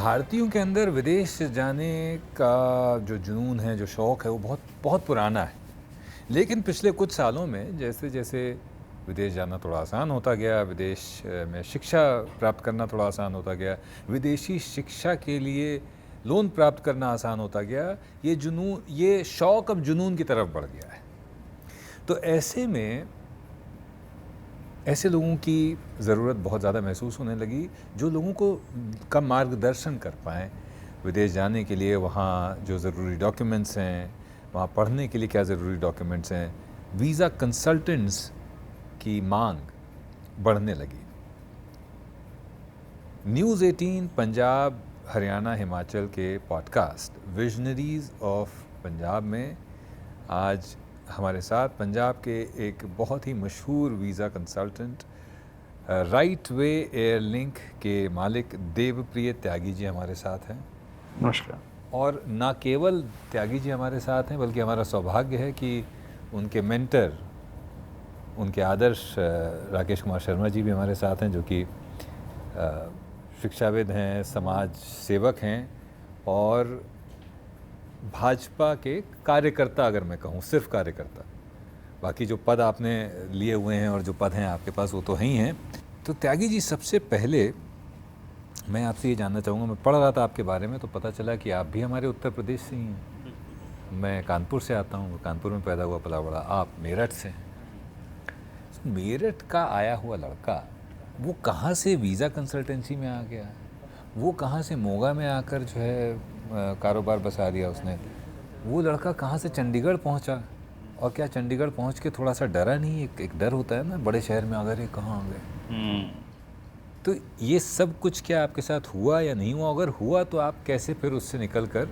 भारतीयों के अंदर विदेश जाने का जो जुनून है, जो शौक़ है, वो बहुत बहुत पुराना है। लेकिन पिछले कुछ सालों में जैसे जैसे विदेश जाना थोड़ा आसान होता गया, विदेश में शिक्षा प्राप्त करना थोड़ा आसान होता गया, विदेशी शिक्षा के लिए लोन प्राप्त करना आसान होता गया, ये शौक़ अब जुनून की तरफ बढ़ गया है। तो ऐसे में ऐसे लोगों की ज़रूरत बहुत ज़्यादा महसूस होने लगी जो लोगों को का मार्गदर्शन कर पाएँ विदेश जाने के लिए। वहाँ जो ज़रूरी डॉक्यूमेंट्स हैं, वहाँ पढ़ने के लिए क्या ज़रूरी डॉक्यूमेंट्स हैं, वीज़ा कंसल्टेंट्स की मांग बढ़ने लगी। न्यूज़ 18 पंजाब, हरियाणा, हिमाचल के पॉडकास्ट विजनरीज़ ऑफ पंजाब में आज हमारे साथ पंजाब के एक बहुत ही मशहूर visa consultant, right way airlink के मालिक देवप्रिय त्यागी जी हमारे साथ हैं। नमस्कार। और ना केवल त्यागी जी हमारे साथ हैं, बल्कि हमारा सौभाग्य है कि उनके मेंटर, उनके आदर्श राकेश कुमार शर्मा जी भी हमारे साथ हैं, जो कि शिक्षाविद हैं, समाज सेवक हैं और भाजपा के कार्यकर्ता, अगर मैं कहूँ सिर्फ कार्यकर्ता। बाकी जो पद आपने लिए हुए हैं और जो पद हैं आपके पास वो तो ही हैं। तो त्यागी जी, सबसे पहले मैं आपसे ये जानना चाहूँगा, मैं पढ़ रहा था आपके बारे में तो पता चला कि आप भी हमारे उत्तर प्रदेश से ही हैं। मैं कानपुर से आता हूँ, कानपुर में पैदा हुआ पला बड़ा। आप मेरठ से हैं। मेरठ का आया हुआ लड़का वो कहाँ से वीज़ा कंसल्टेंसी में आ गया, वो कहाँ से मोगा में आकर जो है कारोबार बसा दिया उसने, वो लड़का कहाँ से चंडीगढ़ पहुँचा, और क्या चंडीगढ़ पहुँच के थोड़ा सा डरा नहीं? एक डर होता है ना बड़े शहर में, अगर ये कहाँ आ गए। तो ये सब कुछ क्या आपके साथ हुआ या नहीं हुआ? अगर हुआ तो आप कैसे फिर उससे निकल कर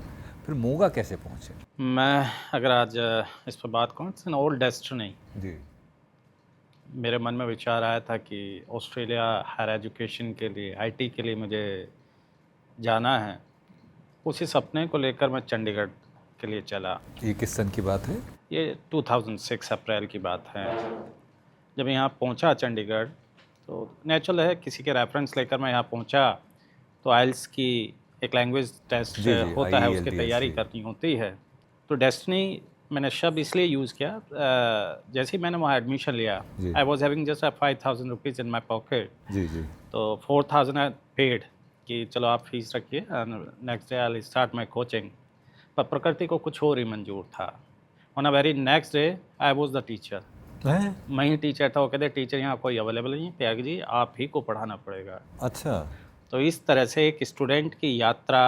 फिर मोगा कैसे पहुँचे? मैं अगर आज इस पर बात करूँ, इट्स एन ओल्ड डेस्टिनी। जी। मेरे मन में विचार आया था कि ऑस्ट्रेलिया हायर एजुकेशन के लिए, आईटी के लिए मुझे जाना है। उसी सपने को लेकर मैं चंडीगढ़ के लिए चला। ये किस सन की बात है? ये 2006 अप्रैल की बात है। जब यहाँ पहुँचा चंडीगढ़, तो नेचुरल है किसी के रेफरेंस लेकर मैं यहाँ पहुँचा, तो आइल्स की एक लैंग्वेज टेस्ट जी जी, होता है, उसकी IELTS तैयारी जी। करनी होती है। तो डेस्टिनी मैंने शब्द इसलिए यूज़ किया, जैसे ही मैंने वहाँ एडमिशन लिया, जी। I was having just 5000 rupees in my pocket. जी जी। तो 4000 आई पेड कि चलो आप फीस रखिए, next day I will start my coaching. पर प्रकृति को कुछ और ही मंजूर था। On a very next day I was the teacher. मैं ही टीचर था। वो कहते टीचर यहाँ कोई अवेलेबल नहीं है, त्यागी जी आप ही को पढ़ाना पड़ेगा। अच्छा। तो इस तरह से एक स्टूडेंट की यात्रा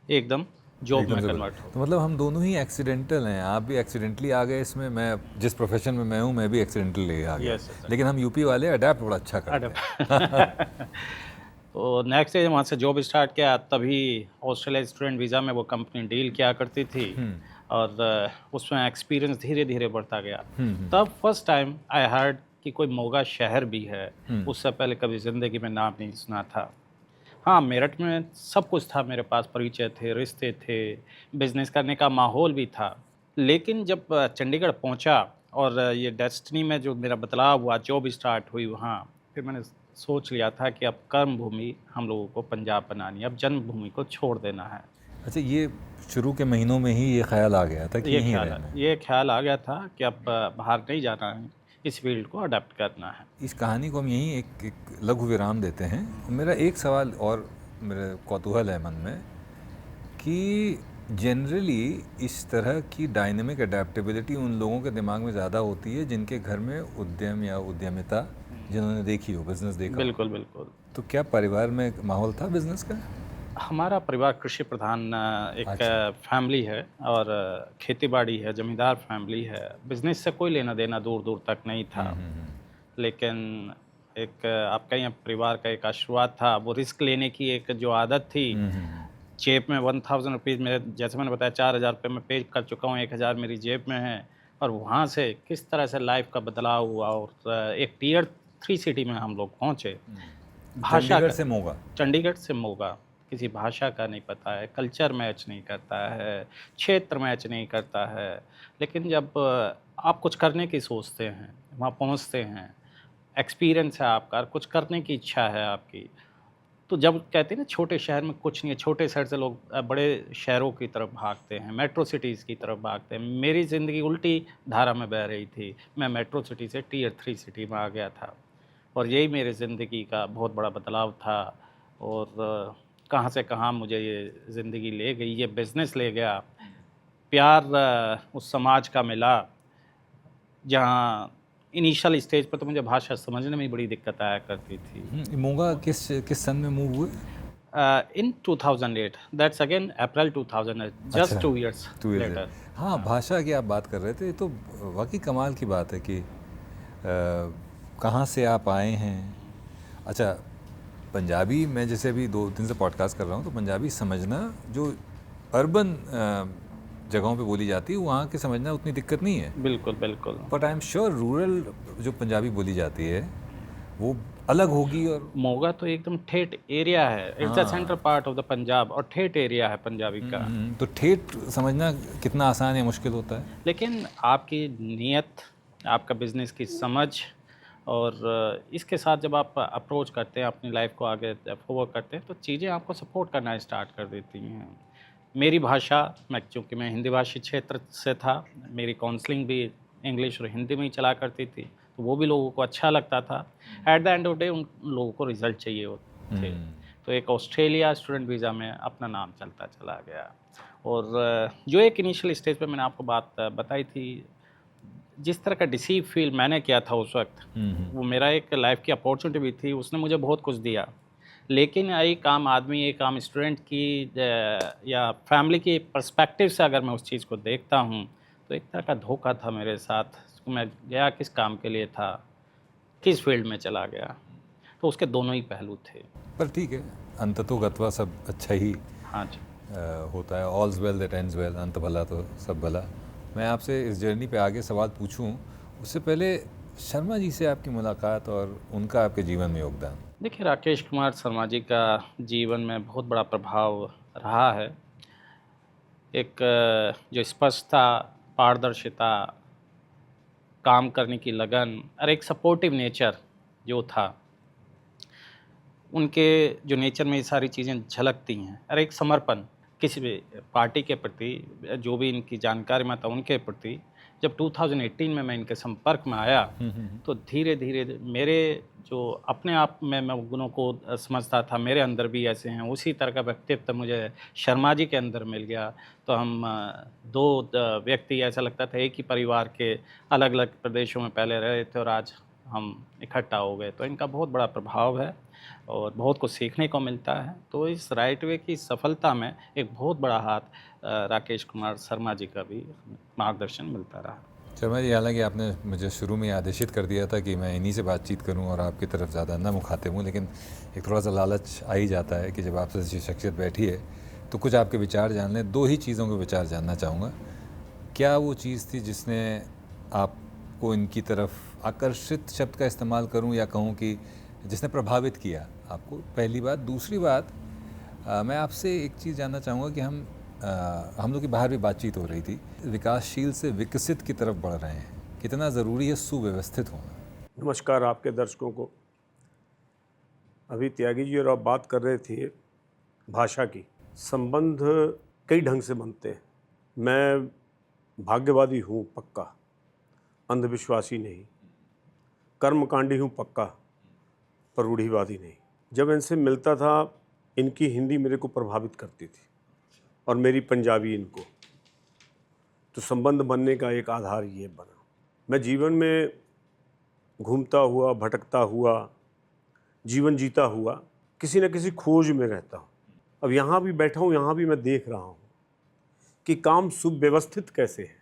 एकदम जॉब एकदम में से कन्वर्ट हो। तो मतलब हम दोनों ही एक्सीडेंटल हैं। आप भी एक्सीडेंटली आ गए इसमें, मैं जिस प्रोफेशन में मैं हूँ मैं भी एक्सीडेंटली आ गया। लेकिन हम यूपी वाले अडेप्ट बड़ा अच्छा करते हैं। तो नेक्स्ट डे वहाँ से जॉब स्टार्ट किया। तभी ऑस्ट्रेलिया स्टूडेंट वीज़ा में वो कंपनी डील किया करती थी, और उसमें एक्सपीरियंस धीरे धीरे बढ़ता गया। तब फर्स्ट टाइम आई हर्ड कि कोई मोगा शहर भी है। उससे पहले कभी ज़िंदगी में नाम नहीं सुना था। हाँ, मेरठ में सब कुछ था, मेरे पास परिचय थे, रिश्ते थे, बिज़नेस करने का माहौल भी था। लेकिन जब चंडीगढ़ पहुँचा और ये डेस्टिनी में जो मेरा बदलाव हुआ, जॉब स्टार्ट हुई वहाँ, फिर मैंने सोच लिया था कि अब कर्म भूमि हम लोगों को पंजाब बनानी है, अब जन्मभूमि को छोड़ देना है। अच्छा, ये शुरू के महीनों में ही ये ख्याल आ गया था कि यहीं रहना है? ये ख्याल आ गया था कि अब बाहर नहीं जाना है, इस फील्ड को अडॉप्ट करना है। इस कहानी को हम यहीं एक लघु विराम देते हैं। मेरा एक सवाल और मेरे कौतूहल है मन में कि जनरली इस तरह की डायनेमिक अडेप्टेबिलिटी उन लोगों के दिमाग में ज़्यादा होती है जिनके घर में उद्यम या उद्यमिता जिन्होंने देखी हो, बिजनेस देखा हो। बिल्कुल बिल्कुल। तो क्या परिवार में माहौल था बिजनेस का? हमारा परिवार कृषि प्रधान एक अच्छा। फैमिली है, और खेती-बाड़ी है, ज़मींदार फैमिली है। बिज़नेस से कोई लेना देना दूर दूर तक नहीं था। लेकिन एक आपका यहाँ परिवार का एक आशीर्वाद था, वो रिस्क लेने की एक जो आदत थी। जेब में 1000 रुपीज़ मेरे, जैसे मैंने बताया 4000 रुपये मैं पे कर चुका हूँ, 1000 मेरी जेब में है। और वहाँ से किस तरह से लाइफ का बदलाव हुआ, और एक टियर 3 सिटी में हम लोग पहुँचे। चंडीगढ़ से मोगा? चंडीगढ़ से मोगा। किसी भाषा का नहीं पता है, कल्चर मैच नहीं करता है, क्षेत्र मैच नहीं करता है। लेकिन जब आप कुछ करने की सोचते हैं, वहाँ पहुँचते हैं, एक्सपीरियंस है आपका, कुछ करने की इच्छा है आपकी, तो जब कहते हैं ना छोटे शहर में कुछ नहीं है, छोटे शहर से लोग बड़े शहरों की तरफ भागते हैं, मेट्रो सिटीज़ की तरफ भागते हैं। मेरी ज़िंदगी उल्टी धारा में बह रही थी। मैं मेट्रो सिटी से टियर 3 सिटी में आ गया था और यही मेरी ज़िंदगी का बहुत बड़ा बदलाव था। और कहाँ से कहाँ मुझे ये ज़िंदगी ले गई, ये बिज़नेस ले गया। प्यार उस समाज का मिला जहाँ इनिशियल स्टेज पर तो मुझे भाषा समझने में बड़ी दिक्कत आया करती थी। मोगा किस सन में मूव हुए? In 2008, that's again April 2008, just अच्छा, 2 years 2 years later. हाँ, भाषा की आप बात कर रहे थे, तो वाकई कमाल की बात है कि कहाँ से आप आए हैं। अच्छा, पंजाबी मैं जैसे अभी 2 दिन से पॉडकास्ट कर रहा हूँ, तो पंजाबी समझना जो अर्बन जगहों पे बोली जाती है वहाँ के समझना उतनी दिक्कत नहीं है, बिल्कुल बिल्कुल। But I am sure rural जो पंजाबी बोली जाती है वो अलग होगी। और मोगा तो एकदम ठेठ एरिया है, it's the centre part of the Punjab और ठेठ एरिया है पंजाबी का। तो ठेठ समझना कितना आसान या मुश्किल होता है? लेकिन आपकी नीयत, आपका बिजनेस की समझ और इसके साथ जब आप अप्रोच करते हैं, अपनी लाइफ को आगे फॉरवर्ड करते हैं, तो चीज़ें आपको सपोर्ट करना स्टार्ट कर देती हैं। मेरी भाषा, चूँकि मैं हिंदी भाषी क्षेत्र से था, मेरी काउंसलिंग भी इंग्लिश और हिंदी में ही चला करती थी, तो वो भी लोगों को अच्छा लगता था। At the end of day उन लोगों को रिजल्ट चाहिए होते थे। तो एक ऑस्ट्रेलिया स्टूडेंट वीज़ा में अपना नाम चलता चला गया। और जो एक इनिशियल स्टेज पे मैंने आपको बात बताई थी, जिस तरह का डिसीव फील मैंने किया था उस वक्त, वो मेरा एक लाइफ की अपॉर्चुनिटी भी थी, उसने मुझे बहुत कुछ दिया। लेकिन एक आम आदमी, एक आम स्टूडेंट की या फैमिली की पर्सपेक्टिव से अगर मैं उस चीज़ को देखता हूँ, तो एक तरह का धोखा था मेरे साथ। मैं गया किस काम के लिए था, किस फील्ड में चला गया, तो उसके दोनों ही पहलू थे। पर ठीक है, अंततोगत्वा सब अच्छा ही हाँ जी। होता है। ऑल्स वेल दैट एंड्स वेल, अंत भला तो सब भला। मैं आपसे इस जर्नी पे आगे सवाल पूछूं, उससे पहले शर्मा जी से आपकी मुलाकात और उनका आपके जीवन में योगदान। देखिए, राकेश कुमार शर्मा जी का जीवन में बहुत बड़ा प्रभाव रहा है। एक जो स्पष्टता, पारदर्शिता, काम करने की लगन और एक सपोर्टिव नेचर जो था, उनके जो नेचर में ये सारी चीज़ें झलकती हैं। और एक समर्पण किसी भी पार्टी के प्रति, जो भी इनकी जानकारी में था उनके प्रति। जब 2018 में मैं इनके संपर्क में आया, तो धीरे धीरे मेरे जो अपने आप में मैं गुणों को समझता था, मेरे अंदर भी ऐसे हैं, उसी तरह का व्यक्तित्व मुझे शर्मा जी के अंदर मिल गया। तो हम दो व्यक्ति, ऐसा लगता था एक ही परिवार के अलग अलग प्रदेशों में पहले रहे थे और आज हम इकट्ठा हो गए। तो इनका बहुत बड़ा प्रभाव है और बहुत कुछ सीखने को मिलता है। तो इस राइट वे की सफलता में एक बहुत बड़ा हाथ राकेश कुमार शर्मा जी का भी मार्गदर्शन मिलता रहा। शर्मा जी, हालांकि आपने मुझे शुरू में आदेशित कर दिया था कि मैं इन्हीं से बातचीत करूं और आपकी तरफ ज़्यादा न मुखातिब हूं, लेकिन एक थोड़ा सा लालच आ ही जाता है कि जब आपसे ऐसी शख्सियत बैठी है तो कुछ आपके विचार जान लें। 2 ही चीज़ों के विचार जानना चाहूँगा। क्या वो चीज़ थी जिसने आपको इनकी तरफ, आकर्षित शब्द का इस्तेमाल करूं या कहूं कि जिसने प्रभावित किया आपको? पहली बात। दूसरी बात, मैं आपसे एक चीज़ जानना चाहूँगा कि हम लोग की बाहर भी बातचीत हो रही थी, विकासशील से विकसित की तरफ बढ़ रहे हैं, कितना ज़रूरी है सुव्यवस्थित होना? नमस्कार आपके दर्शकों को। अभी त्यागी जी और आप बात कर रहे थे भाषा की। संबंध कई ढंग से बनते हैं। मैं भाग्यवादी हूँ पक्का, अंधविश्वासी नहीं। कर्मकांडी हूँ पक्का, पर रूढ़िवादी नहीं। जब इनसे मिलता था, इनकी हिंदी मेरे को प्रभावित करती थी और मेरी पंजाबी इनको, तो संबंध बनने का एक आधार ये बना। मैं जीवन में घूमता हुआ, भटकता हुआ, जीवन जीता हुआ किसी न किसी खोज में रहता हूँ। अब यहाँ भी बैठा हूँ, यहाँ भी मैं देख रहा हूँ कि काम सुव्यवस्थित कैसे है,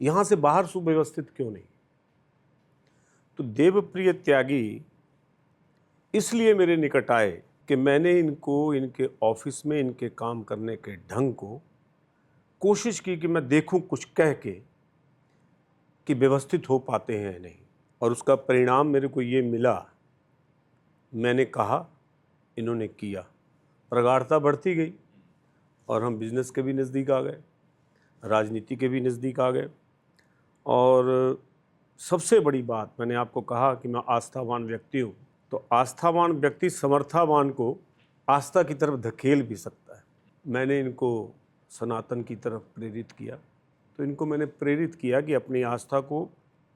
यहाँ से बाहर सुव्यवस्थित क्यों नहीं। तो देवप्रिय त्यागी इसलिए मेरे निकट आए कि मैंने इनको, इनके ऑफिस में इनके काम करने के ढंग को कोशिश की कि मैं देखूं कुछ कह के कि व्यवस्थित हो पाते हैं नहीं, और उसका परिणाम मेरे को ये मिला। मैंने कहा, इन्होंने किया, प्रगाढ़ता बढ़ती गई और हम बिजनेस के भी नज़दीक आ गए, राजनीति के भी नज़दीक आ गए। और सबसे बड़ी बात, मैंने आपको कहा कि मैं आस्थावान व्यक्ति हूँ, तो आस्थावान व्यक्ति समर्थावान को आस्था की तरफ धकेल भी सकता है। मैंने इनको सनातन की तरफ प्रेरित किया, तो इनको मैंने प्रेरित किया कि अपनी आस्था को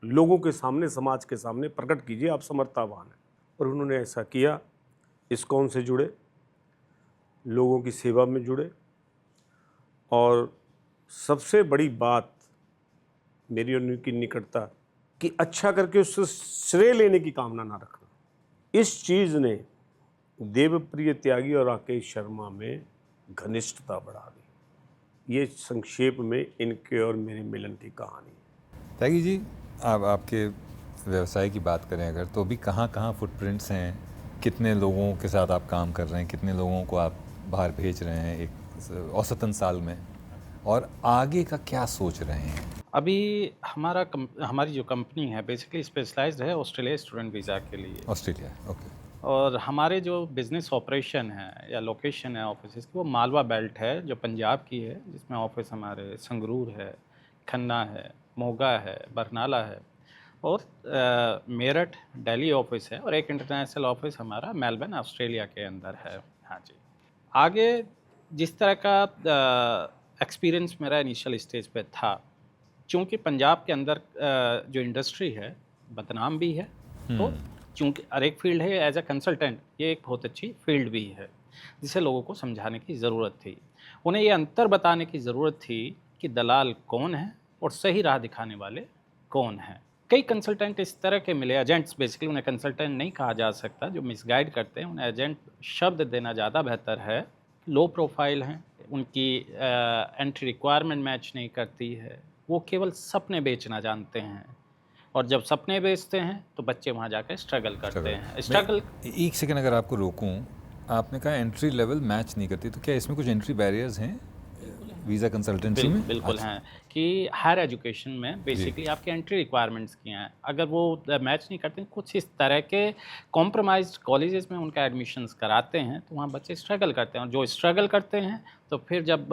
लोगों के सामने, समाज के सामने प्रकट कीजिए, आप समर्थावान हैं। और उन्होंने ऐसा किया। इस्कॉन से जुड़े, लोगों की सेवा में जुड़े, और सबसे बड़ी बात मेरी और उनकी निकटता कि अच्छा करके उससे श्रेय लेने की कामना ना रखना। इस चीज़ ने देवप्रिय त्यागी और राकेश शर्मा में घनिष्ठता बढ़ा दी। ये संक्षेप में इनके और मेरे मिलन की कहानी है। त्यागी जी, आप आपके व्यवसाय की बात करें अगर, तो अभी कहाँ कहाँ फुटप्रिंट्स हैं, कितने लोगों के साथ आप काम कर रहे हैं, कितने लोगों को आप बाहर भेज रहे हैं एक औसतन साल में, और आगे का क्या सोच रहे हैं? अभी हमारी जो कंपनी है बेसिकली स्पेशलाइज्ड है ऑस्ट्रेलिया स्टूडेंट वीज़ा के लिए। Australia, okay. और हमारे जो बिज़नेस ऑपरेशन है या लोकेशन है ऑफिस की, वो मालवा बेल्ट है जो पंजाब की है, जिसमें ऑफिस हमारे संगरूर है, खन्ना है, मोगा है, बरनाला है, और मेरठ दिल्ली ऑफिस है, और एक इंटरनेशनल ऑफिस हमारा मेलबर्न ऑस्ट्रेलिया के अंदर है। हाँ जी। आगे जिस तरह का एक्सपीरियंस मेरा इनिशियल स्टेज पे था, चूँकि पंजाब के अंदर जो इंडस्ट्री है बदनाम भी है, तो चूँकि हर एक फील्ड है, एज अ कंसल्टेंट ये एक बहुत अच्छी फील्ड भी है, जिसे लोगों को समझाने की ज़रूरत थी। उन्हें ये अंतर बताने की ज़रूरत थी कि दलाल कौन है और सही राह दिखाने वाले कौन हैं। कई कंसल्टेंट इस तरह के मिले, एजेंट्स, बेसिकली उन्हें कंसल्टेंट नहीं कहा जा सकता, जो मिसगाइड करते हैं, उन्हें एजेंट शब्द देना ज़्यादा बेहतर है। लो प्रोफाइल हैं, उनकी एंट्री रिक्वायरमेंट मैच नहीं करती है, वो केवल सपने बेचना जानते हैं, और जब सपने बेचते हैं तो बच्चे वहाँ जाकर स्ट्रगल करते हैं। स्ट्रगल, एक सेकंड अगर आपको रोकूं, आपने कहा एंट्री लेवल मैच नहीं करती, तो क्या इसमें कुछ एंट्री बैरियर्स हैं वीज़ा कंसल्टेंसी में? बिल्कुल हैं कि हायर एजुकेशन में बेसिकली आपके एंट्री रिक्वायरमेंट्स की हैं, अगर वो मैच नहीं करते, कुछ इस तरह के कॉम्प्रोमाइज्ड कॉलेजेस में उनका एडमिशन्स कराते हैं, तो वहाँ बच्चे स्ट्रगल करते हैं, और जो स्ट्रगल करते हैं तो फिर जब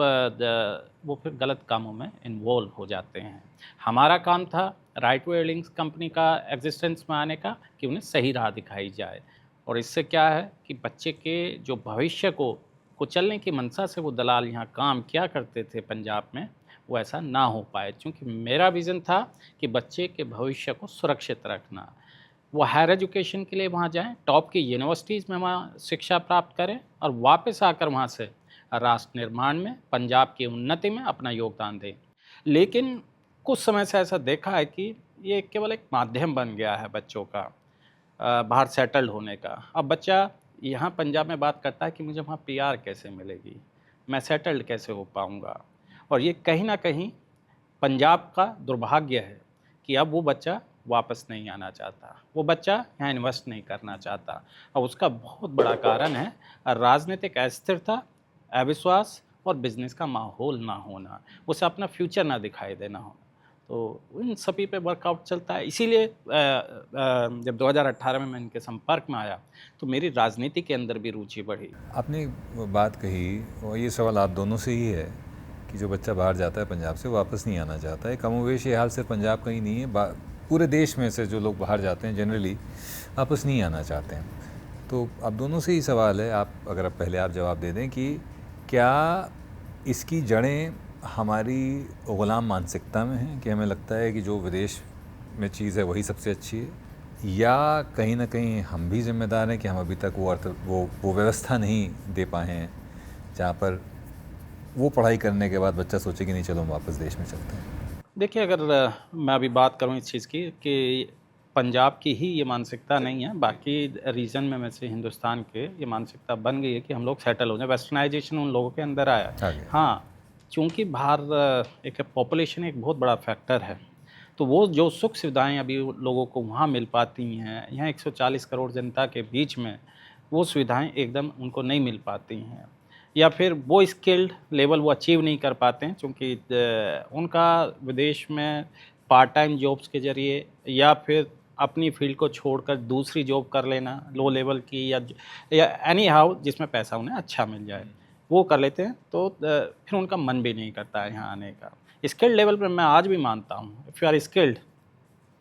वो फिर गलत कामों में इन्वॉल्व हो जाते हैं। हमारा काम था राइट वे लिंक्स कंपनी का एग्जिस्टेंस में आने का, कि उन्हें सही राह दिखाई जाए, और इससे क्या है कि बच्चे के जो भविष्य को चलने की मंशा से वो दलाल यहाँ काम किया करते थे पंजाब में, वो ऐसा ना हो पाए। क्योंकि मेरा विज़न था कि बच्चे के भविष्य को सुरक्षित रखना, वो हायर एजुकेशन के लिए वहाँ जाएं, टॉप की यूनिवर्सिटीज़ में वहाँ शिक्षा प्राप्त करें, और वापस आकर वहाँ से राष्ट्र निर्माण में, पंजाब की उन्नति में अपना योगदान दें। लेकिन कुछ समय से ऐसा देखा है कि ये केवल एक माध्यम बन गया है बच्चों का बाहर सेटल्ड होने का। अब बच्चा यहाँ पंजाब में बात करता है कि मुझे वहाँ पीआर कैसे मिलेगी, मैं सेटल्ड कैसे हो पाऊँगा, और ये कहीं ना कहीं पंजाब का दुर्भाग्य है कि अब वो बच्चा वापस नहीं आना चाहता, वो बच्चा यहाँ इन्वेस्ट नहीं करना चाहता, और उसका बहुत बड़ा कारण है राजनीतिक अस्थिरता, अविश्वास और बिजनेस का माहौल ना होना, उसे अपना फ्यूचर ना दिखाई देना हो। तो इन सभी पे वर्कआउट चलता है। इसीलिए जब 2018 में मैं इनके संपर्क में आया तो मेरी राजनीति के अंदर भी रुचि बढ़ी। आपने वो बात कही, और ये सवाल आप दोनों से ही है कि जो बच्चा बाहर जाता है पंजाब से वापस नहीं आना चाहता है। कमोवेश ये हाल सिर्फ पंजाब का ही नहीं है, पूरे देश में से जो लोग बाहर जाते हैं जनरली वापस नहीं आना चाहते हैं। तो आप दोनों से ही सवाल है, आप अगर पहले आप जवाब दे दें कि क्या इसकी जड़ें हमारी ग़ुलाम मानसिकता में हैं, कि हमें लगता है कि जो विदेश में चीज़ है वही सबसे अच्छी है, या कहीं ना कहीं हम भी जिम्मेदार हैं कि हम अभी तक वो व्यवस्था नहीं दे पाए हैं जहाँ पर वो पढ़ाई करने के बाद बच्चा सोचे कि नहीं चलो हम वापस देश में चलते हैं। देखिए, अगर मैं अभी बात करूँ इस चीज़ की कि पंजाब की ही ये मानसिकता नहीं है, बाकी रीजन में से हिंदुस्तान के ये मानसिकता बन गई है कि हम लोग सेटल हो जाए, वेस्टर्नाइजेशन उन लोगों के अंदर आया। हाँ, चूँकि बाहर एक पॉपुलेशन एक बहुत बड़ा फैक्टर है, तो वो जो सुख सुविधाएं अभी लोगों को वहाँ मिल पाती हैं, यहाँ 140 करोड़ जनता के बीच में वो सुविधाएं एकदम उनको नहीं मिल पाती हैं, या फिर वो स्किल्ड लेवल वो अचीव नहीं कर पाते हैं, क्योंकि उनका विदेश में पार्ट टाइम जॉब्स के ज़रिए या फिर अपनी फील्ड को छोड़कर दूसरी जॉब कर लेना लो लेवल की, या एनी हाउ जिसमें पैसा उन्हें अच्छा मिल जाए, वो कर लेते हैं। तो फिर उनका मन भी नहीं करता है यहाँ आने का। स्किल्ड लेवल पर मैं आज भी मानता हूँ, इफ़ यू आर स्किल्ड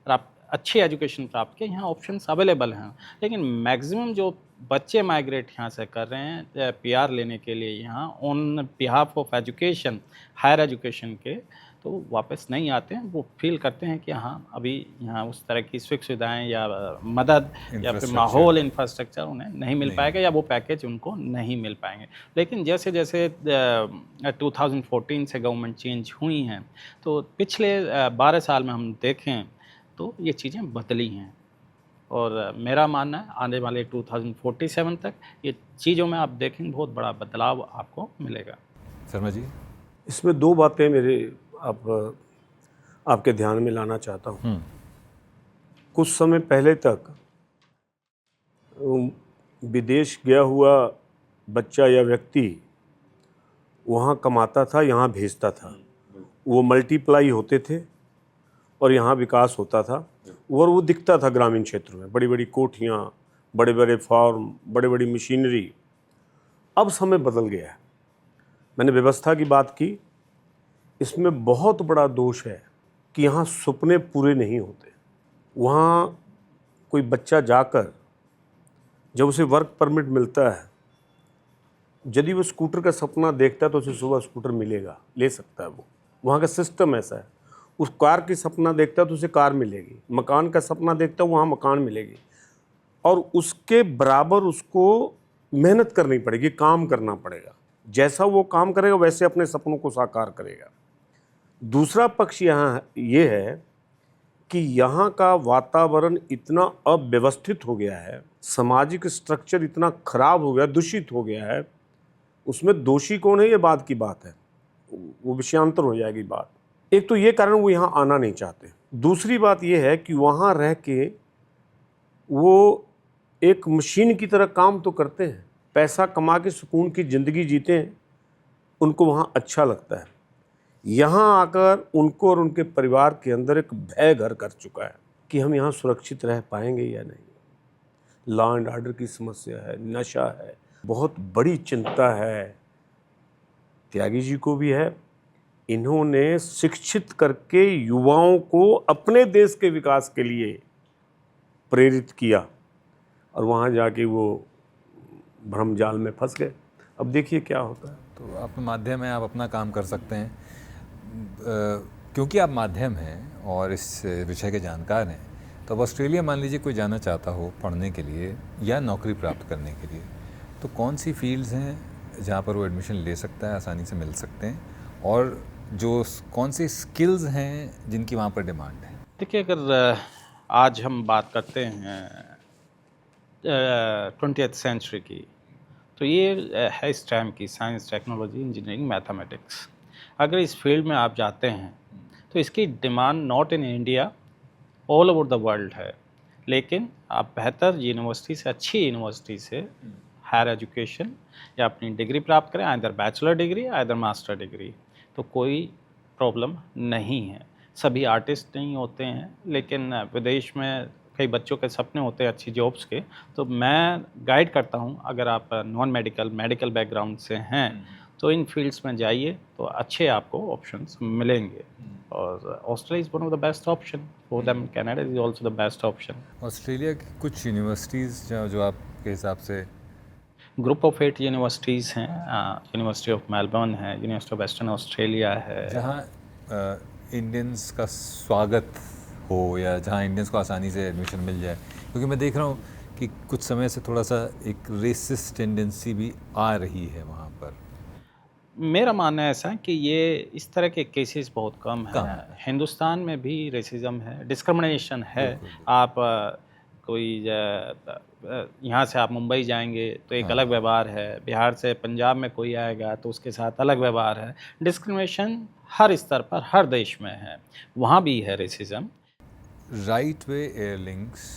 और आप अच्छी एजुकेशन प्राप्त किया, यहाँ ऑप्शंस अवेलेबल हैं। लेकिन मैक्सिमम जो बच्चे माइग्रेट यहाँ से कर रहे हैं पीआर लेने के लिए यहाँ on behalf of education, higher education के, तो वापस नहीं आते हैं। वो फील करते हैं कि हाँ अभी यहाँ उस तरह की सुख सुविधाएँ या मदद या फिर माहौल, इंफ्रास्ट्रक्चर उन्हें नहीं मिल पाएगा या वो पैकेज उनको नहीं मिल पाएंगे। लेकिन जैसे जैसे 2014 से गवर्नमेंट चेंज हुई हैं, तो पिछले 12 साल में हम देखें तो ये चीज़ें बदली हैं। और मेरा मानना है आने वाले 2047 तक ये चीज़ों में आप देखेंगे बहुत बड़ा बदलाव आपको मिलेगा। शर्मा जी, इसमें दो बातें मेरे आपके ध्यान में लाना चाहता हूँ। कुछ समय पहले तक विदेश गया हुआ बच्चा या व्यक्ति वहाँ कमाता था, यहाँ भेजता था, वो मल्टीप्लाई होते थे और यहाँ विकास होता था और वो दिखता था ग्रामीण क्षेत्र में, बड़ी बड़ी कोठियाँ, बड़े बड़े फार्म, बड़ी बड़ी मशीनरी। अब समय बदल गया है। मैंने व्यवस्था की बात की, इसमें बहुत बड़ा दोष है कि यहाँ सपने पूरे नहीं होते। वहाँ कोई बच्चा जाकर जब उसे वर्क परमिट मिलता है, यदि वो स्कूटर का सपना देखता है तो उसे सुबह स्कूटर मिलेगा, ले सकता है वो। वहाँ का सिस्टम ऐसा है। उस कार की सपना देखता है तो उसे कार मिलेगी, मकान का सपना देखता है वहाँ मकान मिलेगी, और उसके बराबर उसको मेहनत करनी पड़ेगी, काम करना पड़ेगा। जैसा वो काम करेगा वैसे अपने सपनों को साकार करेगा। दूसरा पक्ष यहाँ ये है कि यहाँ का वातावरण इतना अव्यवस्थित हो गया है, सामाजिक स्ट्रक्चर इतना खराब हो गया, दूषित हो गया है। उसमें दोषी कौन है ये बात की बात है, वो विषयांतर हो जाएगी बात। एक तो ये कारण वो यहाँ आना नहीं चाहते। दूसरी बात ये है कि वहाँ रह के वो एक मशीन की तरह काम तो करते हैं, पैसा कमा के सुकून की ज़िंदगी जीते हैं, उनको वहाँ अच्छा लगता है। यहाँ आकर उनको और उनके परिवार के अंदर एक भय घर कर चुका है कि हम यहाँ सुरक्षित रह पाएंगे या नहीं। लॉ एंड ऑर्डर की समस्या है, नशा है, बहुत बड़ी चिंता है। त्यागी जी को भी है। इन्होंने शिक्षित करके युवाओं को अपने देश के विकास के लिए प्रेरित किया और वहाँ जाके वो भ्रम जाल में फंस गए। अब देखिए क्या होता है। तो आप माध्यम हैं, आप अपना काम कर सकते हैं। क्योंकि आप माध्यम हैं और इस विषय के जानकार हैं, तो अब ऑस्ट्रेलिया मान लीजिए कोई जाना चाहता हो पढ़ने के लिए या नौकरी प्राप्त करने के लिए, तो कौन सी फील्ड्स हैं जहाँ पर वो एडमिशन ले सकता है, आसानी से मिल सकते हैं, और जो कौन सी स्किल्स हैं जिनकी वहाँ पर डिमांड है? देखिए, अगर आज हम बात करते हैं 20th सेंचुरी की, तो ये है इस टाइम की साइंस, टेक्नोलॉजी, इंजीनियरिंग, मैथमेटिक्स। अगर इस फील्ड में आप जाते हैं तो इसकी demand not in India, all over the world है। लेकिन आप बेहतर यूनिवर्सिटी से, अच्छी यूनिवर्सिटी से हायर एजुकेशन या अपनी डिग्री प्राप्त करें, either bachelor degree either master degree, तो कोई प्रॉब्लम नहीं है। सभी आर्टिस्ट नहीं होते हैं, लेकिन विदेश में कई बच्चों के सपने होते हैं अच्छी जॉब्स के। तो मैं गाइड करता हूं, अगर आप नॉन मेडिकल, मेडिकल बैकग्राउंड से हैं तो इन फील्ड्स में जाइए, तो अच्छे आपको ऑप्शंस मिलेंगे। और Australia is one of the best option for them, Canada is also the best option. Australia की कुछ यूनिवर्सिटीज़ जो आपके हिसाब से? ग्रुप ऑफ 8 यूनिवर्सिटीज़ हैं। यूनिवर्सिटी ऑफ मेलबर्न है, यूनिवर्सिटी ऑफ वेस्टर्न ऑस्ट्रेलिया है, जहाँ इंडियंस का स्वागत हो या जहाँ इंडियंस को आसानी से एडमिशन मिल जाए। क्योंकि मैं देख रहा हूँ कि कुछ समय से थोड़ा सा एक रेसिस्ट टेंडेंसी भी आ रही है वहाँ पर। मेरा मानना है ऐसा कि ये इस तरह के केसेस बहुत कम हैं। हिंदुस्तान में भी रेसिज्म है, डिस्क्रिमिनेशन है। आप कोई यहाँ से आप मुंबई जाएंगे तो एक अलग व्यवहार है, बिहार से पंजाब में कोई आएगा तो उसके साथ अलग व्यवहार है। डिस्क्रिमिनेशन हर स्तर पर, हर देश में है, वहाँ भी है रेसिज्म। राइट वे एयरलिंक्स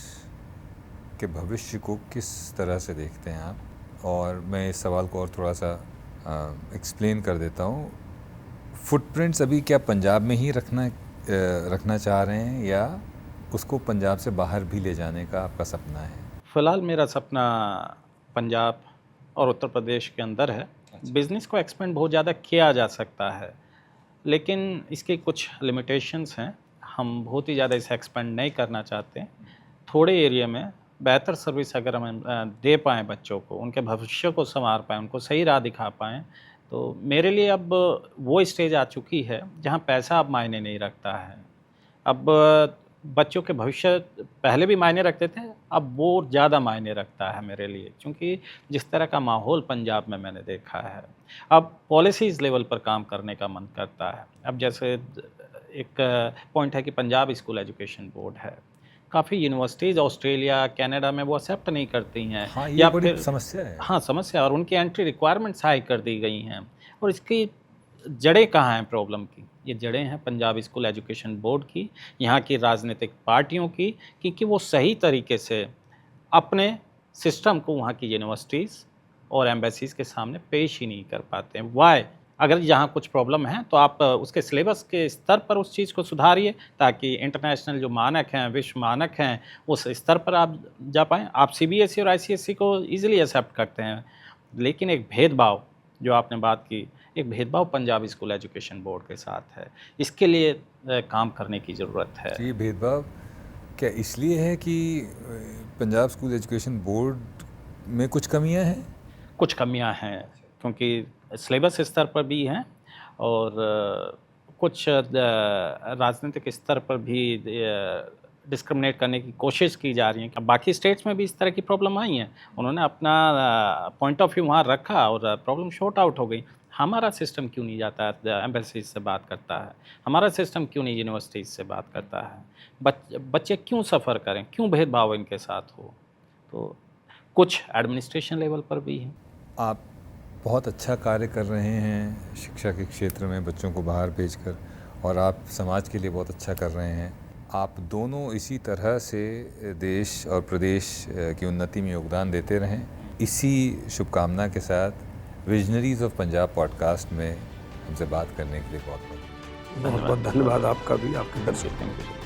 के भविष्य को किस तरह से देखते हैं आप? और मैं इस सवाल को और थोड़ा सा एक्सप्लेन कर देता हूँ। फुटप्रिंट्स अभी क्या पंजाब में ही रखना चाह रहे हैं या उसको पंजाब से बाहर भी ले जाने का आपका सपना है? फ़िलहाल मेरा सपना पंजाब और उत्तर प्रदेश के अंदर है। बिज़नेस को एक्सपेंड बहुत ज़्यादा किया जा सकता है, लेकिन इसके कुछ लिमिटेशंस हैं। हम बहुत ही ज़्यादा इसे एक्सपेंड नहीं करना चाहते। थोड़े एरिया में बेहतर सर्विस अगर हम दे पाएँ बच्चों को, उनके भविष्य को सँवार पाएँ, उनको सही राह दिखा पाएँ, तो मेरे लिए अब वो स्टेज आ चुकी है जहाँ पैसा अब मायने नहीं रखता है। अब बच्चों के भविष्य पहले भी मायने रखते थे, अब वो ज़्यादा मायने रखता है मेरे लिए, क्योंकि जिस तरह का माहौल पंजाब में मैंने देखा है, अब पॉलिसीज़ लेवल पर काम करने का मन करता है। अब जैसे एक पॉइंट है कि पंजाब स्कूल एजुकेशन बोर्ड है, काफ़ी यूनिवर्सिटीज़ ऑस्ट्रेलिया, कनाडा में वो एक्सेप्ट नहीं करती हैं। हाँ, ये या बड़ी फिर समस्या है। हाँ, समस्या, और उनकी एंट्री रिक्वायरमेंट्स हाई कर दी गई हैं। और इसकी जड़ें कहाँ हैं प्रॉब्लम की? ये जड़ें हैं पंजाब स्कूल एजुकेशन बोर्ड की, यहाँ की राजनीतिक पार्टियों की, क्योंकि वो सही तरीके से अपने सिस्टम को वहाँ की यूनिवर्सिटीज़ और एम्बेसीज़ के सामने पेश ही नहीं कर पाते हैं। व्हाई? अगर यहाँ कुछ प्रॉब्लम है तो आप उसके सिलेबस के स्तर पर उस चीज़ को सुधारिए, ताकि इंटरनेशनल जो मानक हैं, विश्व मानक हैं, उस स्तर पर आप जा पाएँ। आप सीबीएसई और आईसीएसई को ईज़िली एक्सेप्ट करते हैं, लेकिन एक भेदभाव जो आपने बात की, एक भेदभाव पंजाब स्कूल एजुकेशन बोर्ड के साथ है। इसके लिए काम करने की ज़रूरत है। तो ये भेदभाव क्या इसलिए है कि पंजाब स्कूल एजुकेशन बोर्ड में कुछ कमियां हैं? कुछ कमियां हैं, क्योंकि सिलेबस स्तर पर भी हैं, और कुछ राजनीतिक स्तर पर भी डिस्क्रिमिनेट करने की कोशिश की जा रही है। अब बाकी स्टेट्स में भी इस तरह की प्रॉब्लम आई हैं, उन्होंने अपना पॉइंट ऑफ व्यू वहाँ रखा और प्रॉब्लम शॉर्ट आउट हो गई। हमारा सिस्टम क्यों नहीं जाता है, एम्बेसीज से बात करता है? हमारा सिस्टम क्यों नहीं यूनिवर्सिटीज़ से बात करता है? बच्चे क्यों सफ़र करें, क्यों भेदभाव इनके साथ हो? तो कुछ एडमिनिस्ट्रेशन लेवल पर भी हैं। आप बहुत अच्छा कार्य कर रहे हैं शिक्षा के क्षेत्र में, बच्चों को बाहर भेजकर, और आप समाज के लिए बहुत अच्छा कर रहे हैं। आप दोनों इसी तरह से देश और प्रदेश की उन्नति में योगदान देते रहें। इसी शुभकामना के साथ विजनरीज ऑफ पंजाब पॉडकास्ट में हमसे बात करने के लिए बहुत बहुत धन्यवाद आपका भी, आपके दर्शकों को।